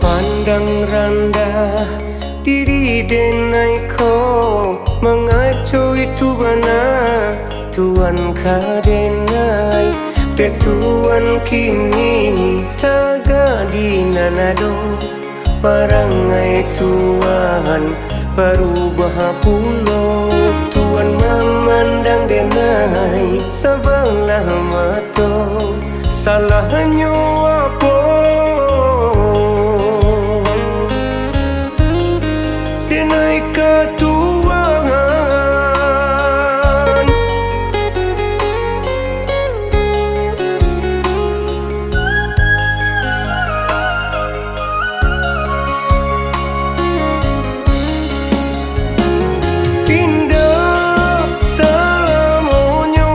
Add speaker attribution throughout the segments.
Speaker 1: Pandang rendah diri denai ko mengacu itu bana Tuan kadenai de Tuan kini taga di nanado parangai Tuan berubah pulau Tuan memandang denai sebelah mata salahnya apa denai ke Tuan pindah selamanya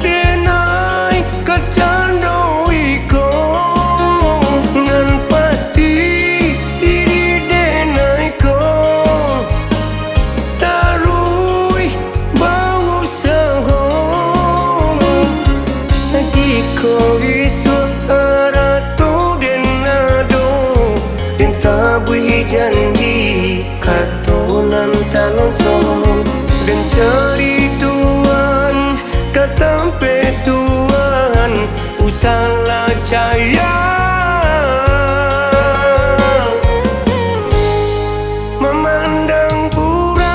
Speaker 1: denai ke candoi ko ngan pasti diri denai ko tarui bau sahong jika isu aratu denado den tabui janji katonan talon son dan cari Tuan katampe Tuan usalah caya memandang kurang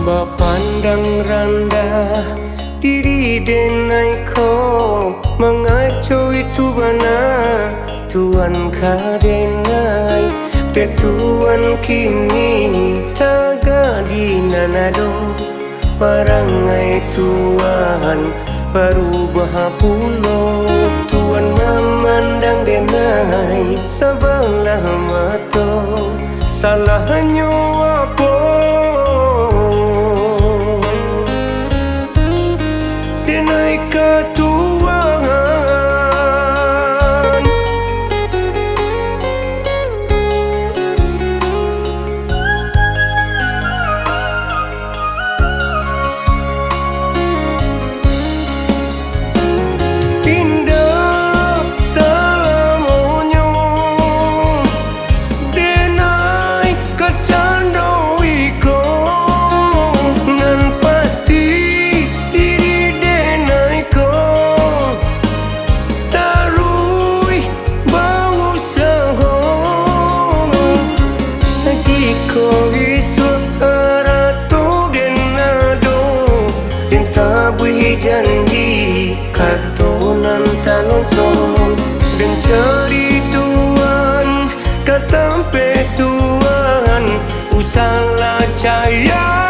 Speaker 1: Bapandang rendah diri denai ko mengacu itu bana Tuan kadenai de Tuan kini taga di nanado parangai Tuan berubah pulau Tuan memandang denai sebelah mata salahnya apa denai ke Tuan pindah selamanya denai ke candoi ko ngan pasti diri denai ko tarui bau sahong jika isu aratu denado den tabui janji katonan talon son dan cari Tuan katampe Tuan usalah caya